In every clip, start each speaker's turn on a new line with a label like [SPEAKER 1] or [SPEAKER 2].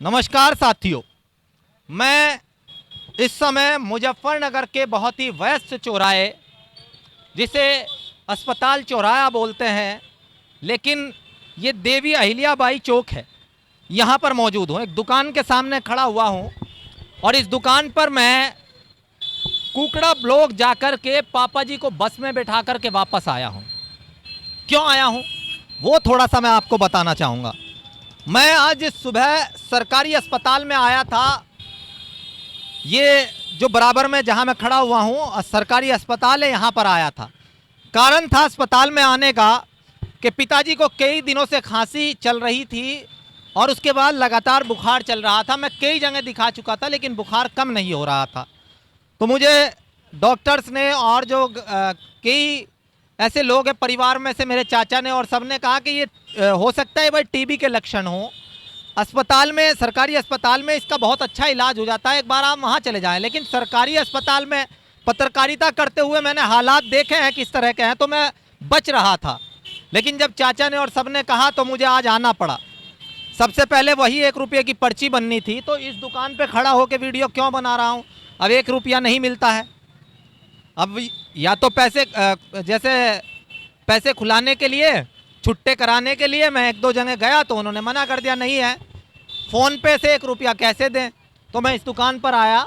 [SPEAKER 1] नमस्कार साथियों, मैं इस समय मुजफ्फरनगर के बहुत ही व्यस्त चौराहे, जिसे अस्पताल चौराहा बोलते हैं, लेकिन ये देवी अहिल्याबाई चौक है, यहाँ पर मौजूद हूँ। एक दुकान के सामने खड़ा हुआ हूँ और इस दुकान पर मैं कुकड़ा ब्लॉक जाकर के पापा जी को बस में बैठा कर के वापस आया हूँ। क्यों आया हूँ वो थोड़ा सा मैं आपको बताना चाहूँगा। मैं आज सुबह सरकारी अस्पताल में आया था। ये जो बराबर में जहाँ मैं खड़ा हुआ हूँ सरकारी अस्पताल है, यहाँ पर आया था। कारण था अस्पताल में आने का कि पिताजी को कई दिनों से खांसी चल रही थी और उसके बाद लगातार बुखार चल रहा था। मैं कई जगह दिखा चुका था लेकिन बुखार कम नहीं हो रहा था। तो मुझे डॉक्टर्स ने और जो कई ऐसे लोग हैं परिवार में से, मेरे चाचा ने और सब ने कहा कि ये हो सकता है भाई टीबी के लक्षण हो। अस्पताल में, सरकारी अस्पताल में इसका बहुत अच्छा इलाज हो जाता है, एक बार आप वहाँ चले जाएं। लेकिन सरकारी अस्पताल में पत्रकारिता करते हुए मैंने हालात देखे हैं किस तरह के हैं, तो मैं बच रहा था। लेकिन जब चाचा ने और सब ने कहा तो मुझे आज आना पड़ा। सबसे पहले वही 1 रुपये की पर्ची बननी थी, तो इस दुकान पर खड़ा होकर वीडियो क्यों बना रहा हूँ। अब 1 रुपया नहीं मिलता है। अब या तो पैसे जैसे पैसे खुलाने के लिए, छुट्टे कराने के लिए मैं 1-2 जगह गया तो उन्होंने मना कर दिया, नहीं है, फ़ोन पे से 1 रुपया कैसे दें। तो मैं इस दुकान पर आया।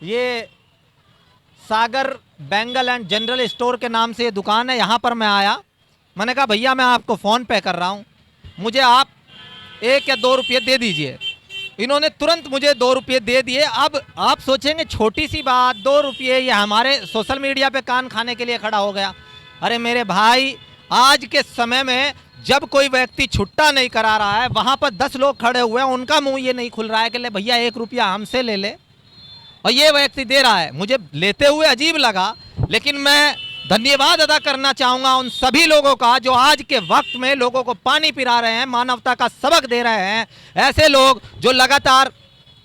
[SPEAKER 1] ये सागर बैंगल एंड जनरल स्टोर के नाम से ये दुकान है, यहाँ पर मैं आया। मैंने कहा भैया मैं आपको फ़ोन पे कर रहा हूँ, मुझे आप 1 या 2 रुपये दे दीजिए। इन्होंने तुरंत मुझे 2 रुपये दे दिए। अब आप सोचेंगे छोटी सी बात, 2 रुपये, ये हमारे सोशल मीडिया पे कान खाने के लिए खड़ा हो गया। अरे मेरे भाई, आज के समय में जब कोई व्यक्ति छुट्टा नहीं करा रहा है, वहाँ पर 10 लोग खड़े हुए हैं, उनका मुंह ये नहीं खुल रहा है कि ले भैया 1 रुपया हमसे ले ले, और ये व्यक्ति दे रहा है। मुझे लेते हुए अजीब लगा, लेकिन मैं धन्यवाद अदा करना चाहूँगा उन सभी लोगों का जो आज के वक्त में लोगों को पानी पिला रहे हैं, मानवता का सबक दे रहे हैं। ऐसे लोग जो लगातार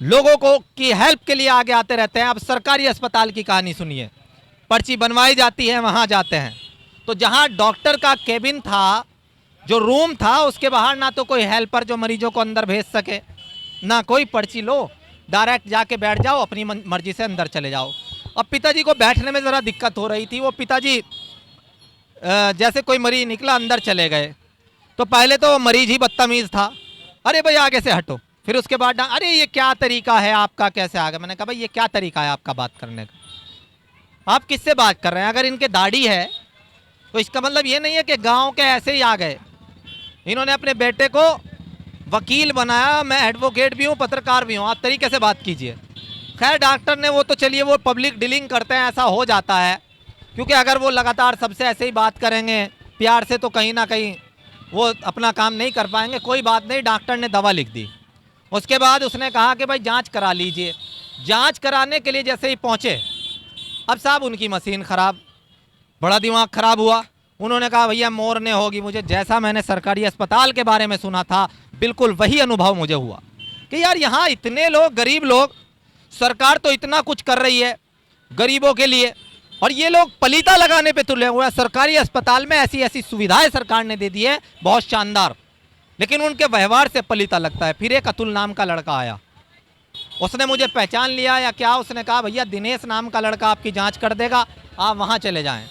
[SPEAKER 1] लोगों को की हेल्प के लिए आगे आते रहते हैं। अब सरकारी अस्पताल की कहानी सुनिए। पर्ची बनवाई जाती है, वहाँ जाते हैं तो जहाँ डॉक्टर का केबिन था, जो रूम था, उसके बाहर ना तो कोई हेल्पर जो मरीजों को अंदर भेज सके, ना कोई पर्ची लो, डायरेक्ट जाके बैठ जाओ, अपनी मर्जी से अंदर चले जाओ। अब पिताजी को बैठने में ज़रा दिक्कत हो रही थी। वो पिताजी जैसे कोई मरीज निकला अंदर चले गए, तो पहले तो मरीज ही बदतमीज़ था, अरे भाई आगे से हटो। फिर उसके बाद अरे ये क्या तरीका है आपका, कैसे आ गए। मैंने कहा भाई ये क्या तरीका है आपका बात करने का, आप किससे बात कर रहे हैं। अगर इनके दाढ़ी है तो इसका मतलब ये नहीं है कि गाँव के ऐसे ही आ गए। इन्होंने अपने बेटे को वकील बनाया, मैं एडवोकेट भी हूँ, पत्रकार भी हूँ, आप तरीके से बात कीजिए। खैर डॉक्टर ने वो तो चलिए, वो पब्लिक डीलिंग करते हैं, ऐसा हो जाता है, क्योंकि अगर वो लगातार सबसे ऐसे ही बात करेंगे प्यार से तो कहीं ना कहीं वो अपना काम नहीं कर पाएंगे। कोई बात नहीं, डॉक्टर ने दवा लिख दी। उसके बाद उसने कहा कि भाई जांच करा लीजिए। जांच कराने के लिए जैसे ही पहुँचे, अब साहब उनकी मशीन ख़राब, बड़ा दिमाग ख़राब हुआ। उन्होंने कहा भैया मोरने होगी। मुझे जैसा मैंने सरकारी अस्पताल के बारे में सुना था, बिल्कुल वही अनुभव मुझे हुआ कि यार यहाँ इतने लोग, गरीब लोग, सरकार तो इतना कुछ कर रही है गरीबों के लिए, और ये लोग पलीता लगाने पे तुले हुए हैं। सरकारी अस्पताल में ऐसी ऐसी सुविधाएं सरकार ने दे दी है, बहुत शानदार, लेकिन उनके व्यवहार से पलीता लगता है। फिर एक अतुल नाम का लड़का आया, उसने मुझे पहचान लिया या क्या, उसने कहा भैया दिनेश नाम का लड़का आपकी जाँच कर देगा, आप वहाँ चले जाएँ।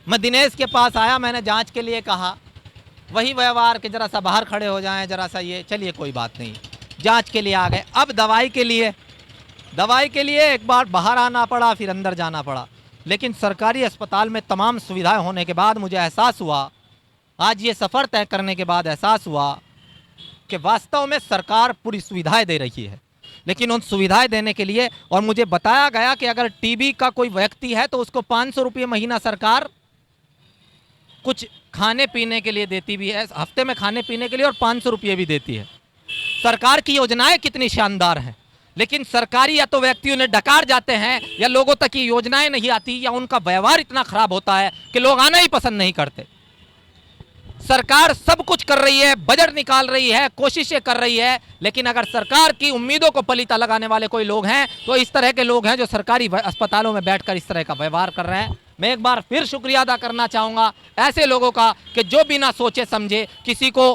[SPEAKER 1] मैं दिनेश के पास आया, मैंने जाँच के लिए कहा, वही व्यवहार कि ज़रा सा बाहर खड़े हो जाएं, ज़रा सा ये, चलिए कोई बात नहीं, जांच के लिए आ गए। अब दवाई के लिए एक बार बाहर आना पड़ा, फिर अंदर जाना पड़ा। लेकिन सरकारी अस्पताल में तमाम सुविधाएं होने के बाद मुझे एहसास हुआ, आज ये सफ़र तय करने के बाद एहसास हुआ कि वास्तव में सरकार पूरी सुविधाएं दे रही है, लेकिन उन सुविधाएं देने के लिए, और मुझे बताया गया कि अगर टीबी का कोई व्यक्ति है तो उसको 500 रुपये महीना सरकार कुछ खाने पीने के लिए देती भी है, हफ्ते में खाने पीने के लिए, और 500 रुपये भी देती है। सरकार की योजनाएं कितनी शानदार हैं, लेकिन सरकारी या तो व्यक्ति उन्हें डकार जाते हैं, या लोगों तक ये योजनाएं नहीं आती, या उनका व्यवहार इतना खराब होता है कि लोग आना ही पसंद नहीं करते। सरकार सब कुछ कर रही है, बजट निकाल रही है, कोशिशें कर रही है, लेकिन अगर सरकार की उम्मीदों को पलीता लगाने वाले कोई लोग हैं तो इस तरह के लोग हैं जो सरकारी अस्पतालों में बैठकर इस तरह का व्यवहार कर रहे हैं। मैं एक बार फिर शुक्रिया अदा करना चाहूँगा ऐसे लोगों का कि जो बिना सोचे समझे किसी को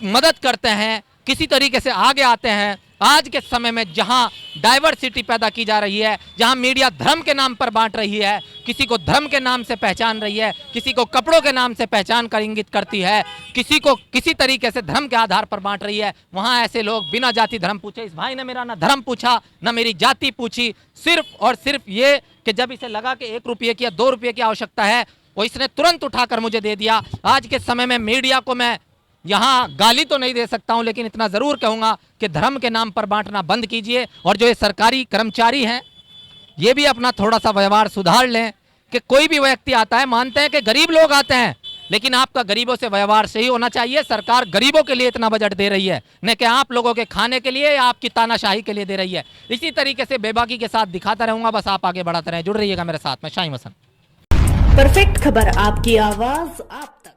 [SPEAKER 1] मदद करते हैं, किसी तरीके से आगे आते हैं, आज के समय में जहां डाइवर्सिटी पैदा की जा रही है, जहां मीडिया धर्म के नाम पर बांट रही है, किसी को धर्म के नाम से पहचान रही है, किसी को कपड़ों के नाम से पहचान कर इंगित करती है, किसी को किसी तरीके से धर्म के आधार पर बांट रही है, वहां ऐसे लोग बिना जाति धर्म पूछे, इस भाई ने मेरा ना धर्म पूछा ना मेरी जाति पूछी, सिर्फ और सिर्फ ये कि जब इसे लगा कि 1 रुपये की या 2 रुपये की आवश्यकता है, वो इसने तुरंत उठाकर मुझे दे दिया। आज के समय में मीडिया को मैं यहाँ गाली तो नहीं दे सकता हूं, लेकिन इतना जरूर कहूंगा कि धर्म के नाम पर बांटना बंद कीजिए। और जो ये सरकारी कर्मचारी हैं, ये भी अपना थोड़ा सा व्यवहार सुधार लें कि कोई भी व्यक्ति आता है, मानते हैं कि गरीब लोग आते हैं, लेकिन आपका गरीबों से व्यवहार सही होना चाहिए। सरकार गरीबों के लिए इतना बजट दे रही है, न कि आप लोगों के खाने के लिए या आपकी तानाशाही के लिए दे रही है। इसी तरीके से बेबाकी के साथ दिखाता रहूंगा, बस आप आगे बढ़ाते रहें। जुड़ रहीएगा मेरे साथ में, शाहीम हसन।
[SPEAKER 2] परफेक्ट खबर, आपकी आवाज आप तक।